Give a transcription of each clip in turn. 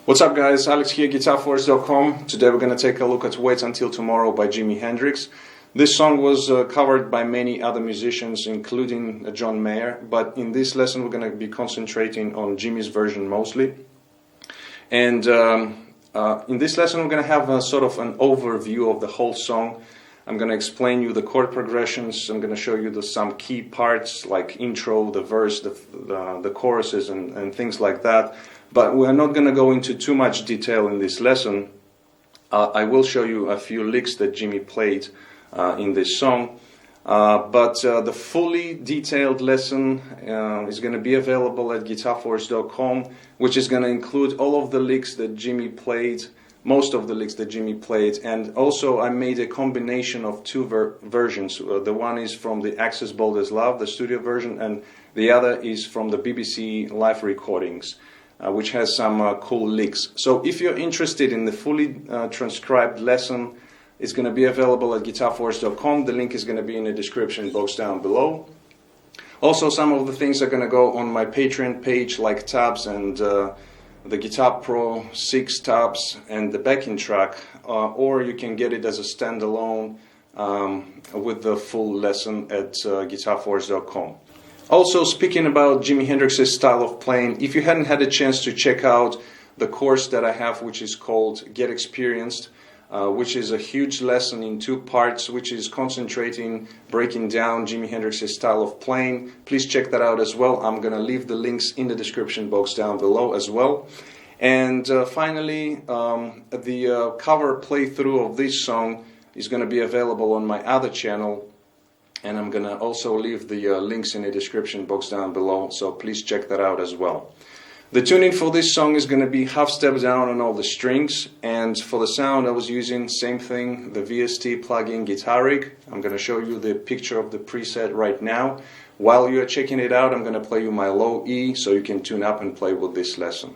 What's up guys, Alex here, GuitarForce.com. Today we're going to take a look at Wait Until Tomorrow by Jimi Hendrix. This song was covered by many other musicians, including John Mayer, but in this lesson we're going to be concentrating on Jimmy's version mostly. And in this lesson we're going to have a sort of an overview of the whole song. I'm going to explain you the chord progressions. I'm going to show you some key parts like intro, the verse, the choruses and things like that. But we're not going to go into too much detail in this lesson. I will show you a few licks that Jimmy played in this song. But the fully detailed lesson is going to be available at GuitarForce.com, which is going to include all of the licks that Jimmy played, most of the licks that Jimmy played, and also I made a combination of two versions. The one is from the Access Bold as Love, the studio version, and the other is from the BBC live recordings, which has some cool licks. So if you're interested in the fully transcribed lesson, it's going to be available at GuitarForce.com. The link is going to be in the description box down below. Also, some of the things are going to go on my Patreon page, like tabs and the Guitar Pro 6 tabs and the backing track, or you can get it as a standalone with the full lesson at GuitarForce.com. Also, speaking about Jimi Hendrix's style of playing, if you hadn't had a chance to check out the course that I have, which is called Get Experienced, which is a huge lesson in two parts, which is breaking down Jimi Hendrix's style of playing, please check that out as well. I'm going to leave the links in the description box down below as well. And finally, the cover playthrough of this song is going to be available on my other channel, and I'm going to also leave the links in the description box down below, so please check that out as well. The tuning for this song is going to be half step down on all the strings, and for the sound I was using same thing, the VST plugin Guitar Rig. I'm going to show you the picture of the preset right now. While you are checking it out, I'm going to play you my low E so you can tune up and play with this lesson.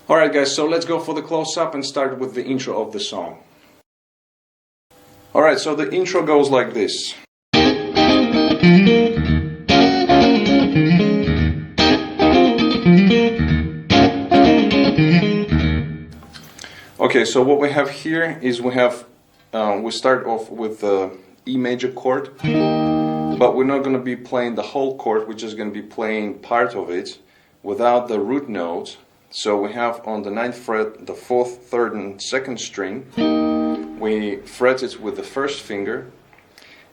Alright guys, so let's go for the close-up and start with the intro of the song. Alright, so the intro goes like this. Okay, so what we have here is we start off with the E major chord, but we're not going to be playing the whole chord, we're just going to be playing part of it without the root note. So we have on the 9th fret the 4th, 3rd and 2nd string. We fret it with the first finger,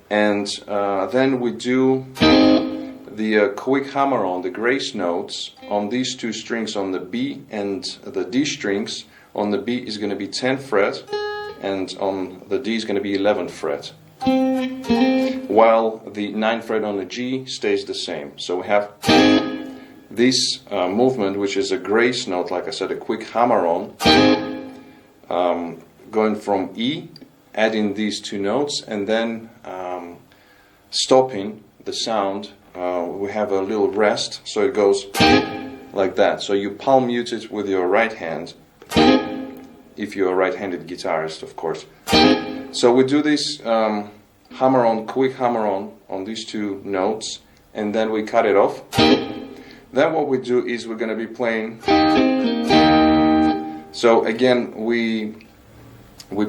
and then we do the quick hammer on the grace notes on these two strings, on the B and the D strings. On the B is going to be 10th fret, and on the D is going to be 11th fret, while the 9th fret on the G stays the same. So we have this movement, which is a grace note, like I said, a quick hammer on, going from E, adding these two notes, and then stopping the sound. We have a little rest, so it goes like that. So you palm mute it with your right hand, if you're a right-handed guitarist, of course. So we do this hammer on, quick hammer on these two notes, and then we cut it off. Then what we do is we're going to be playing. So again, we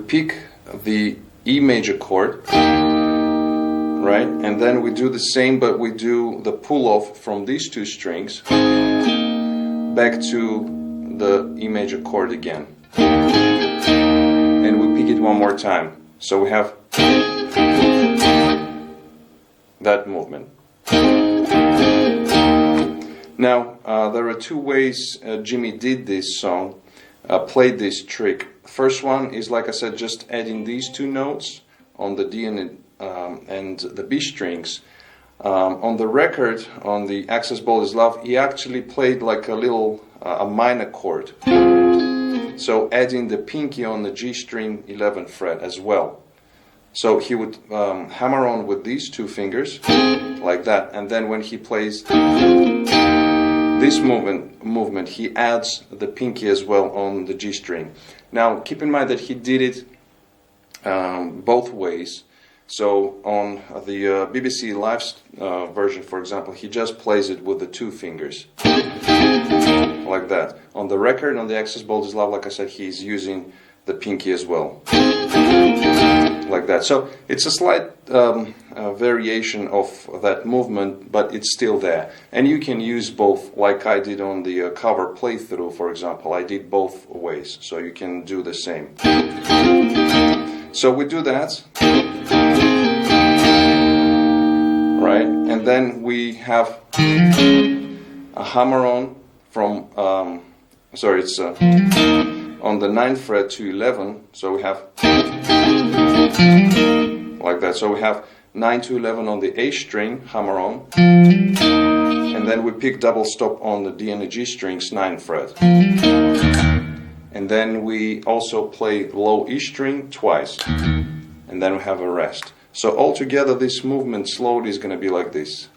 pick the E major chord, right? And then we do the same, but we do the pull off from these two strings back to the E major chord again. And we pick it one more time. So we have that movement. Now, there are two ways Jimmy did this song, played this trick. first one is, like I said, just adding these two notes on the D and the B strings. On the record, on the Access Bold Is Love, he actually played like a little a minor chord. So adding the pinky on the G string 11th fret as well. So he would hammer on with these two fingers like that, and then when he plays this movement, he adds the pinky as well on the G string. Now keep in mind that he did it both ways. So on the BBC Live version, for example, he just plays it with the two fingers, like that. On the record, on the Access Bold Is Love, like I said, he's using the pinky as well, like that. So it's a slight variation of that movement, but it's still there. And you can use both, like I did on the cover playthrough, for example. I did both ways, so you can do the same. So we do that. Right, and then we have a hammer on from, it's on the 9th fret to 11, so we have like that. So we have 9 to 11 on the A string, hammer on, and then we pick double stop on the D and the G strings, 9th fret. And then we also play low E string twice, and then we have a rest. So altogether this movement slowly is going to be like this.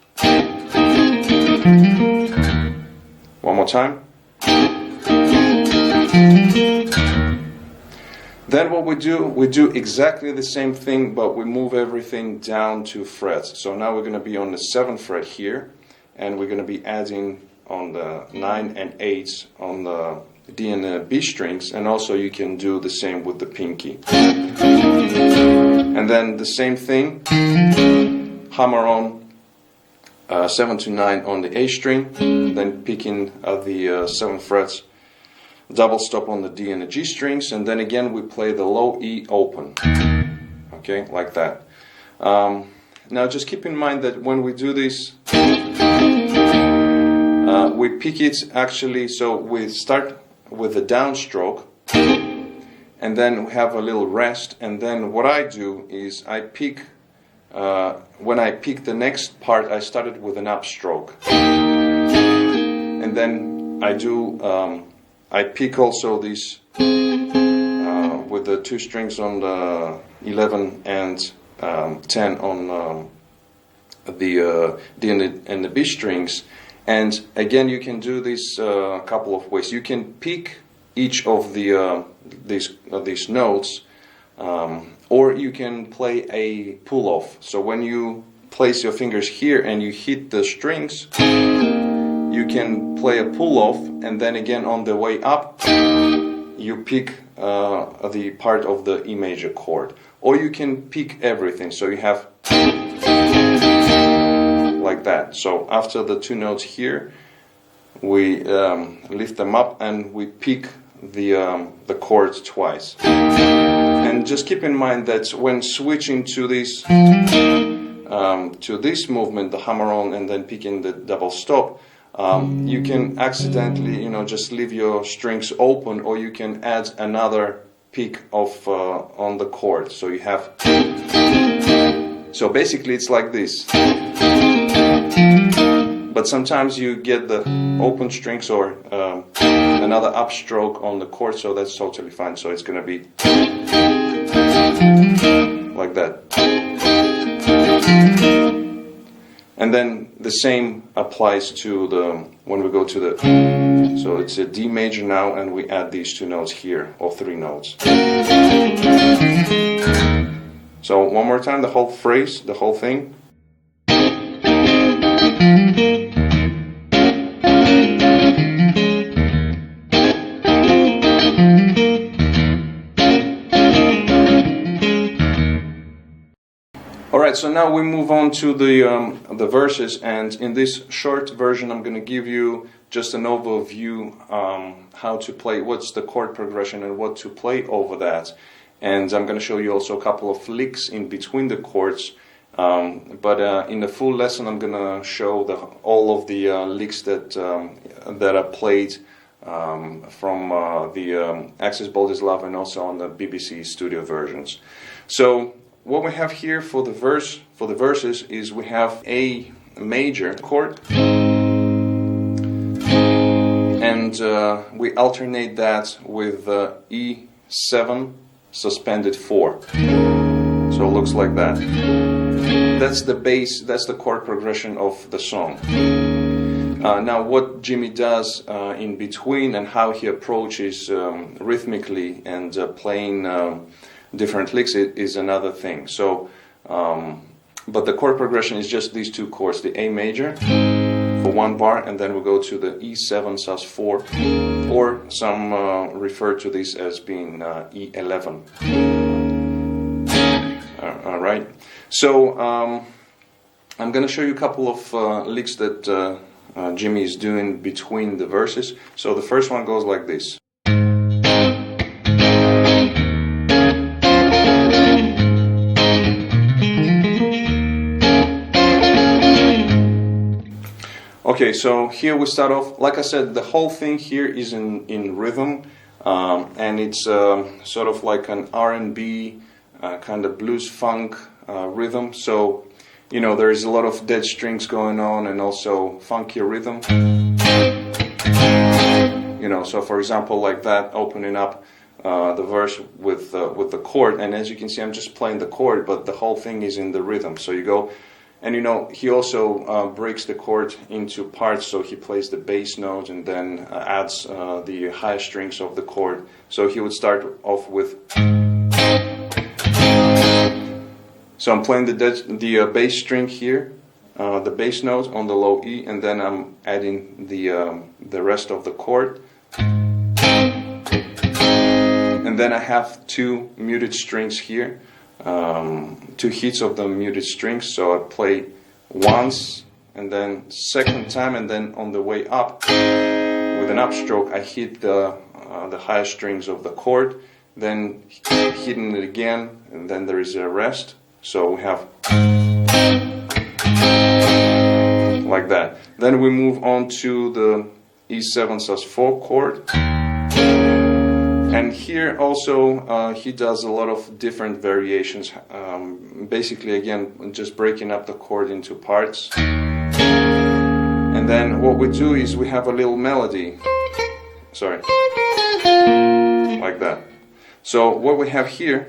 One more time. Then what we do exactly the same thing, but we move everything down 2 frets. So now we're going to be on the 7th fret here, and we're going to be adding on the 9 and 8 on the D and the B strings, and also you can do the same with the pinky. And then the same thing, hammer on 7 to 9 on the A string, then picking the 7 frets, double stop on the D and the G strings, and then again we play the low E open, okay, like that. Now just keep in mind that when we do this, we pick it actually, so we start with a downstroke, and then we have a little rest, and then what I do is I pick, when I pick the next part, I started with an upstroke, and then I do, I pick also this with the 2 strings on the 11 and 10 on the D and the B strings. And again, you can do this a couple of ways. You can pick each of the these notes, or you can play a pull-off. So when you place your fingers here and you hit the strings, you can play a pull-off, and then again on the way up, you pick the part of the E major chord. Or you can pick everything, so you have like that. So after the 2 notes here, we lift them up and we pick the chords twice. And just keep in mind that when switching to this movement, the hammer on and then picking the double stop, you can accidentally, just leave your strings open, or you can add another pick of on the chord. So you have. So basically, it's like this. But sometimes you get the open strings or another upstroke on the chord, so that's totally fine. So it's going to be like that. And then the same applies to when we go to the, so it's a D major now, and we add these 2 notes here, or 3 notes. So one more time, the whole phrase, the whole thing. Alright, so now we move on to the verses, and in this short version I'm going to give you just an overview how to play, what's the chord progression and what to play over that. And I'm going to show you also a couple of licks in between the chords, but in the full lesson I'm going to show all of the licks that are played from the Access Bold As Love and also on the BBC studio versions. So what we have here for the verses is we have A major chord, and we alternate that with E7 suspended 4. So it looks like that. That's the bass, that's the chord progression of the song. Now what Jimmy does in between and how he approaches rhythmically and playing different licks is another thing. So, but the chord progression is just these two chords, the A major for one bar, and then we go to the E7 sus4, or some refer to this as being E11. All right. So I'm going to show you a couple of licks that Jimmy is doing between the verses. So the first one goes like this. Okay, so here we start off. Like I said, the whole thing here is in rhythm, and it's sort of like an R&B kind of blues funk rhythm. So, you know, there is a lot of dead strings going on and also funky rhythm. You know, so for example, like that, opening up the verse with the chord, and as you can see, I'm just playing the chord, but the whole thing is in the rhythm. So you go, and you know, he also breaks the chord into parts, so he plays the bass notes and then adds the high strings of the chord. So he would start off with. So I'm playing the bass string here, the bass note on the low E, and then I'm adding the rest of the chord. And then I have two muted strings here, two hits of the muted strings. So I play once, and then second time, and then on the way up with an upstroke, I hit the high strings of the chord, then hitting it again, and then there is a rest. So we have like that. Then we move on to the E7 sus4 chord. And here also he does a lot of different variations. Basically, again, just breaking up the chord into parts. And then what we do is we have a little melody. Sorry. Like that. So what we have here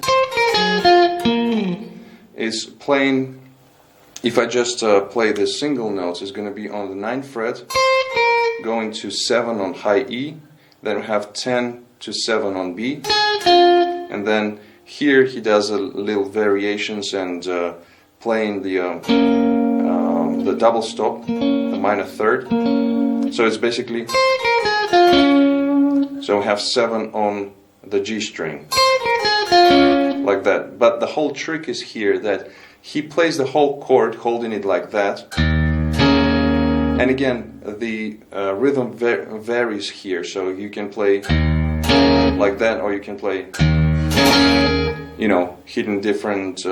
is playing, if I just play the single notes, it's going to be on the 9th fret, going to 7 on high E, then we have 10 to 7 on B, and then here he does a little variations and playing the double stop, the minor third. So it's basically, so we have 7 on the G string, like that. But the whole trick is here that he plays the whole chord holding it like that, and again the rhythm varies here, so you can play like that, or you can play, you know, hitting different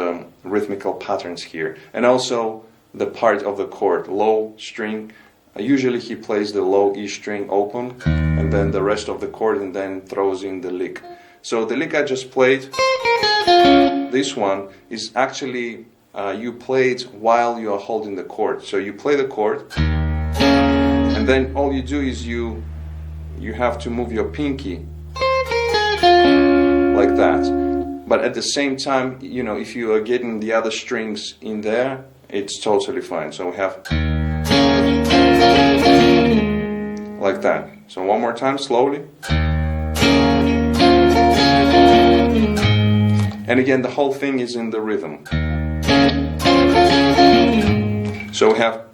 rhythmical patterns here. And also the part of the chord, low string, usually he plays the low E string open, and then the rest of the chord, and then throws in the lick. So the lick I just played, this one, is actually you play it while you are holding the chord. So you play the chord, and then all you do is you have to move your pinky like that. But at the same time, you know, if you are getting the other strings in there, it's totally fine. So we have like that. So one more time, slowly. And again, the whole thing is in the rhythm. So we have,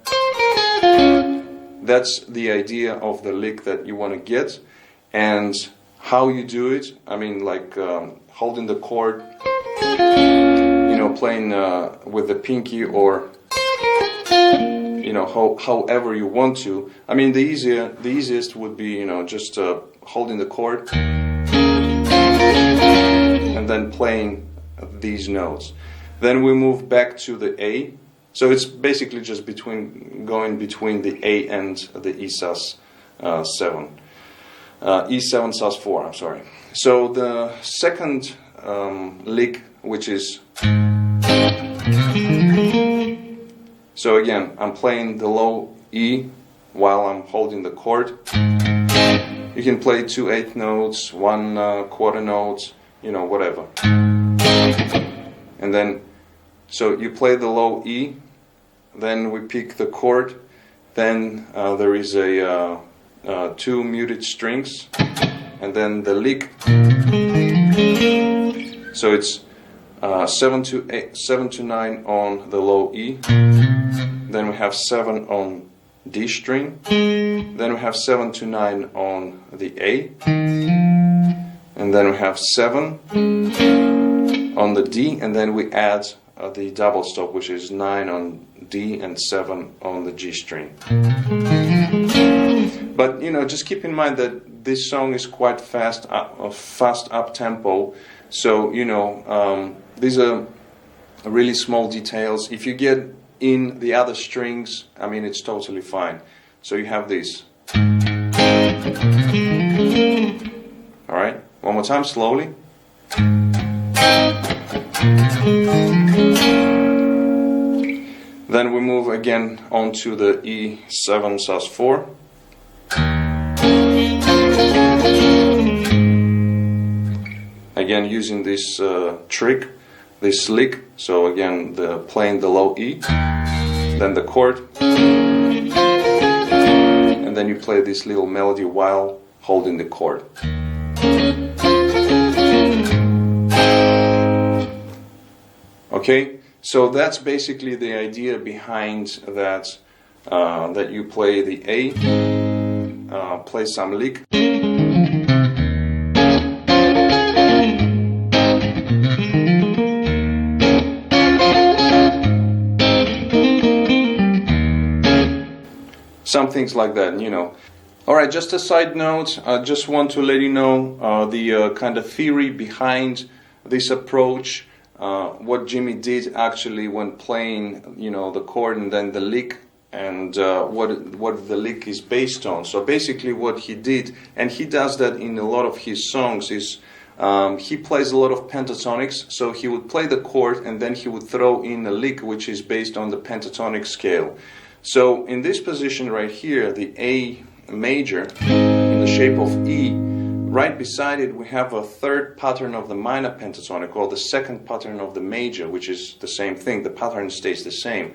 that's the idea of the lick that you want to get. And how you do it, I mean, like holding the chord, you know, playing with the pinky, or you know, however you want to. I mean, the easiest would be, you know, just holding the chord and then playing these notes. Then we move back to the A. So it's basically just going between the A and the E sus 7. E7 sus4, I'm sorry. So the second lick, which is, so again, I'm playing the low E while I'm holding the chord. You can play 2 eighth notes, 1 quarter notes, you know, whatever. And then, so you play the low E, then we pick the chord, then there is a 2 muted strings, and then the lick. So it's 7 to 9 on the low E, then we have 7 on D string, then we have 7 to 9 on the A, and then we have 7 on the D, and then we add the double stop, which is 9 on D and 7 on the G string. But you know, just keep in mind that this song is quite fast up tempo, so you know, these are really small details. If you get in the other strings, I mean, it's totally fine. So you have this. Alright, one more time, slowly. Then we move again onto the E7 sus4. Again, using this trick, this lick. So again, playing the low E, then the chord, and then you play this little melody while holding the chord. Okay, so that's basically the idea behind that. That you play the A, play some lick. Some things like that, you know. Alright, just a side note, I just want to let you know the kind of theory behind this approach, what Jimmy did actually when playing, you know, the chord and then the lick, and what the lick is based on. So basically what he did, and he does that in a lot of his songs, is he plays a lot of pentatonics. So he would play the chord and then he would throw in a lick which is based on the pentatonic scale. So in this position right here, the A major in the shape of E, right beside it we have a third pattern of the minor pentatonic, or the second pattern of the major, which is the same thing. The pattern stays the same.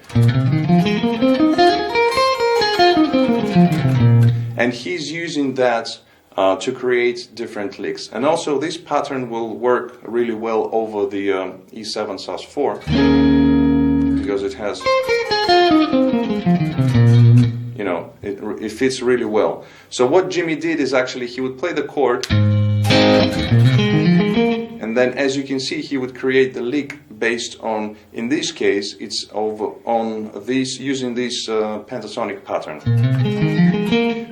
And he's using that to create different licks. And also this pattern will work really well over the E7 sus4, because it has, you know, it fits really well. So what Jimmy did is actually he would play the chord, and then as you can see he would create the lick based on, in this case it's over on this, using this pentatonic pattern.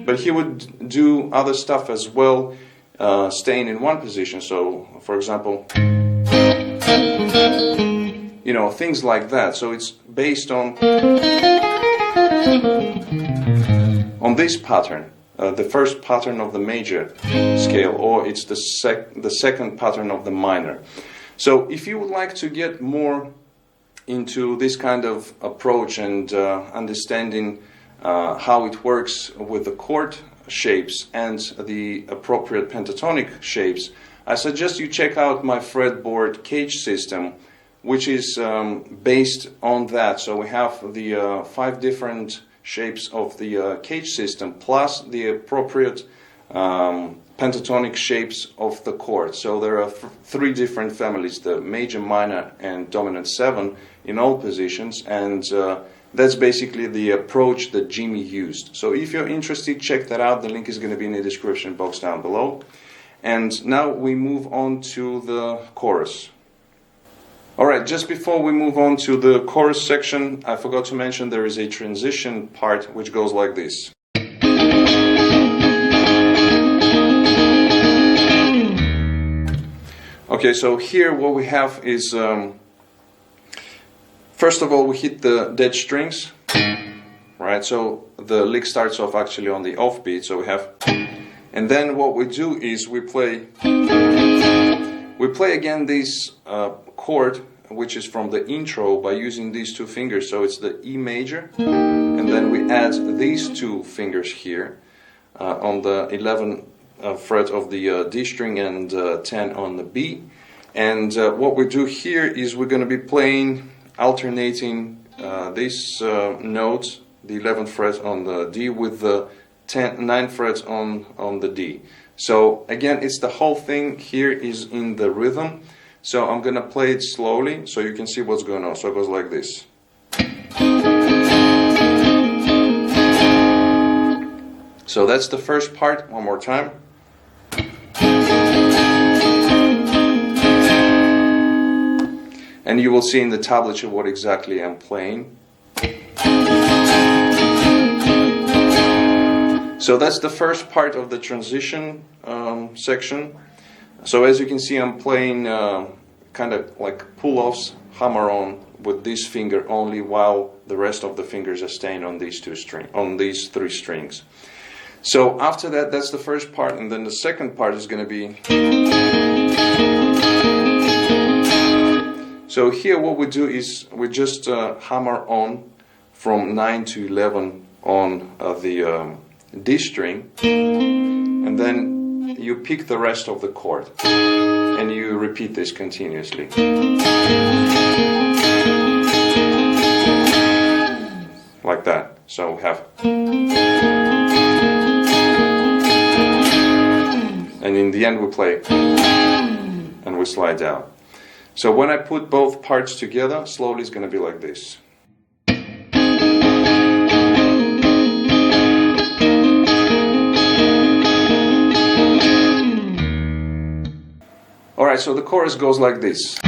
But he would do other stuff as well, staying in one position. So for example, you know, things like that. So it's based on this pattern, the first pattern of the major scale, or it's the second pattern of the minor. So if you would like to get more into this kind of approach and understanding how it works with the chord shapes and the appropriate pentatonic shapes, I suggest you check out my fretboard cage system, which is based on that. So we have the 5 different shapes of the cage system, plus the appropriate pentatonic shapes of the chord. So there are 3 different families, the major, minor and dominant 7 in all positions, and that's basically the approach that Jimmy used. So if you're interested, check that out. The link is going to be in the description box down below. And now we move on to the chorus. Alright, just before we move on to the chorus section, I forgot to mention there is a transition part which goes like this. Okay, so here what we have is, first of all we hit the dead strings, right? So the lick starts off actually on the off beat, so we have And then what we do is we play again this chord, which is from the intro, by using these two fingers. So it's the E major, and then we add these two fingers here on the 11th fret of the D string and 10 on the B. And what we do here is we're going to be playing, alternating this note, the 11th fret on the D, with the 9th fret on the D. So again, it's the whole thing here is in the rhythm. So I'm going to play it slowly so you can see what's going on. So it goes like this. So that's the first part. One more time. And you will see in the tablature what exactly I'm playing. So that's the first part of the transition section. So as you can see, I'm playing kind of like pull-offs, hammer-on with this finger only, while the rest of the fingers are staying on these three strings. So after that, that's the first part, and then the second part is going to be. So here what we do is we just hammer on from 9 to 11 on the D string, and then you pick the rest of the chord and you repeat this continuously. Like that. So we have, and in the end we play and we slide down. So when I put both parts together, slowly it's going to be like this. Alright, so the chorus goes like this.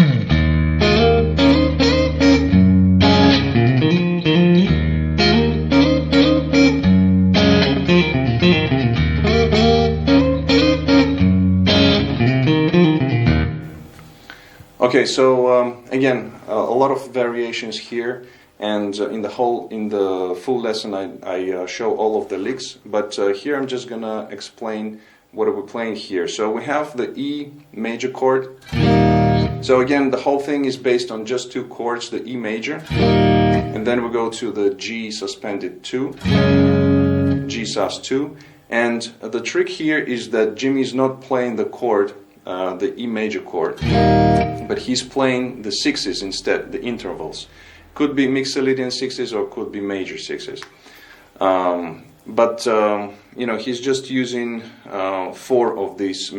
Okay, so again, a lot of variations here, and in the full lesson I show all of the licks, but here I'm just gonna explain what are we playing here. So we have the E major chord. So again, the whole thing is based on just two chords, the E major, and then we go to the G suspended 2, G sus 2, and the trick here is that Jimmy is not playing the chord, the E major chord, but he's playing the sixes instead, the intervals. Could be mixolydian sixes or could be major sixes. But you know, he's just using 4 of these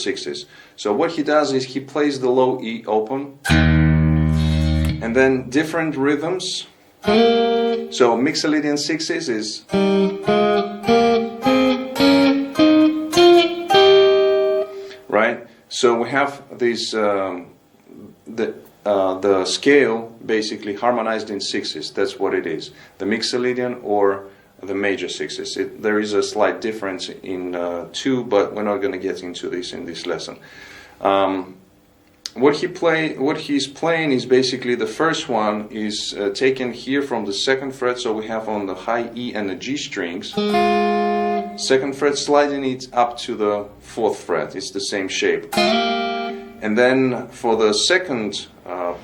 sixes. So what he does is he plays the low E open, and then different rhythms. So mixolydian sixes is, right? So we have these the scale basically harmonized in sixes. That's what it is. The mixolydian or the major sixes. There is a slight difference in 2, but we're not going to get into this in this lesson. What he's playing is basically the first one is taken here from the 2nd fret. So we have on the high E and the G strings, 2nd fret, sliding it up to the 4th fret. It's the same shape. And then for the second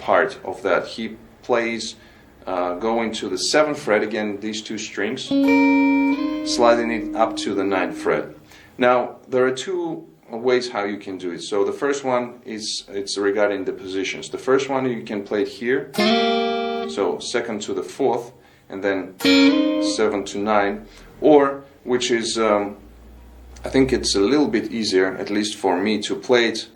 part of that, he plays going to the 7th fret, again these two strings, sliding it up to the 9th fret. Now there are 2 ways how you can do it. So the first one is it's regarding the positions. The first one you can play it here, so 2nd to the 4th, and then 7 to 9, or which is I think it's a little bit easier, at least for me, to play it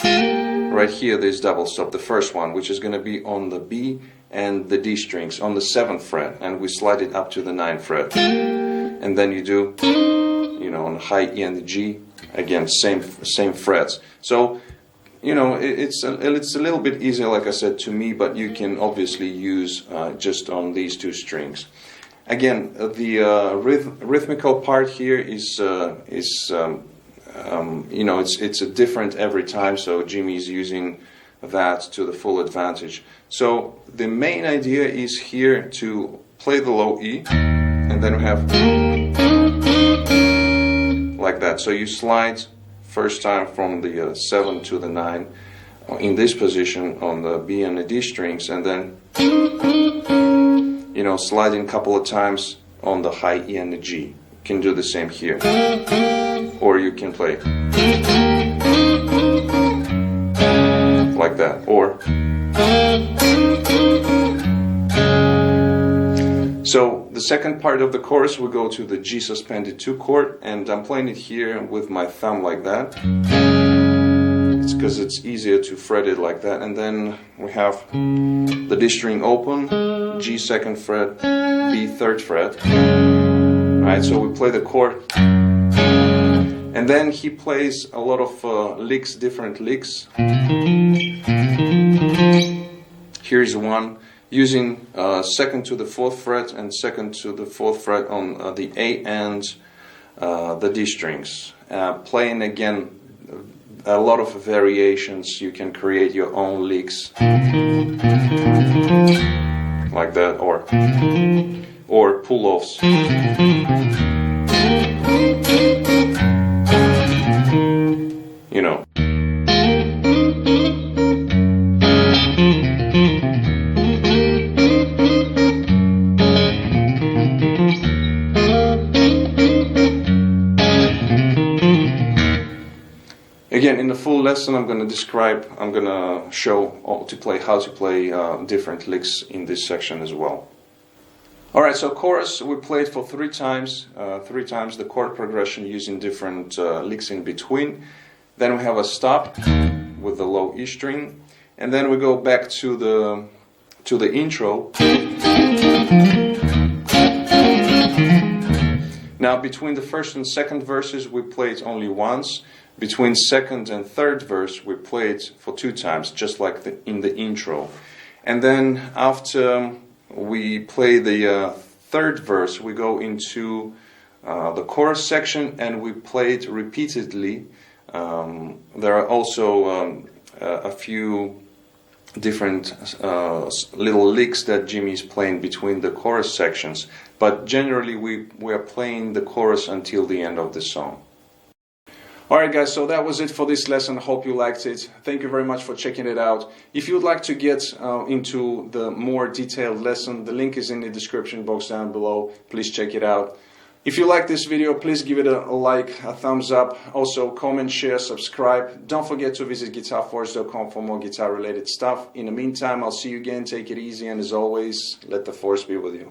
right here, this double stop, the first one, which is going to be on the B and the D strings on the 7th fret, and we slide it up to the 9th fret, and then you do, you know, on high E and the G, again same frets. So you know, it's a little bit easier, like I said, to me, but you can obviously use just on these 2 strings. Again, the rhythmical part here is you know, it's a different every time, so Jimmy is using that to the full advantage. So the main idea is here to play the low E, and then we have like that. So you slide first time from the 7 to the 9 in this position on the B and the D strings, and then sliding a couple of times on the high E and the G. You can do the same here, or you can play like that, or so the second part of the chorus we go to the G suspended 2 chord, and I'm playing it here with my thumb like that. It's because it's easier to fret it like that. And then we have the D string open, G 2nd fret, B 3rd fret. Alright, so we play the chord, and then he plays a lot of licks, different licks. Here's one using 2nd to the 4th fret and 2nd to the 4th fret on the A and the D strings. Playing again a lot of variations. You can create your own licks like that, or pull-offs. You know. Again, in the full lesson, I'm going to show how to play different licks in this section as well. Alright, so chorus we played for 3 times the chord progression using different licks in between. Then we have a stop with the low E string, and then we go back to the intro. Now between the first and second verses we played only once. Between second and third verse we played for 2 times, just like in the intro. And then after we play the third verse, we go into the chorus section and we play it repeatedly. There are also a few different little licks that Jimmy is playing between the chorus sections, but generally we are playing the chorus until the end of the song. Alright guys, so that was it for this lesson. Hope you liked it. Thank you very much for checking it out. If you'd like to get into the more detailed lesson, the link is in the description box down below. Please check it out. If you like this video, please give it a like, a thumbs up. Also comment, share, subscribe. Don't forget to visit GuitarForce.com for more guitar related stuff. In the meantime, I'll see you again. Take it easy, and as always, let the force be with you.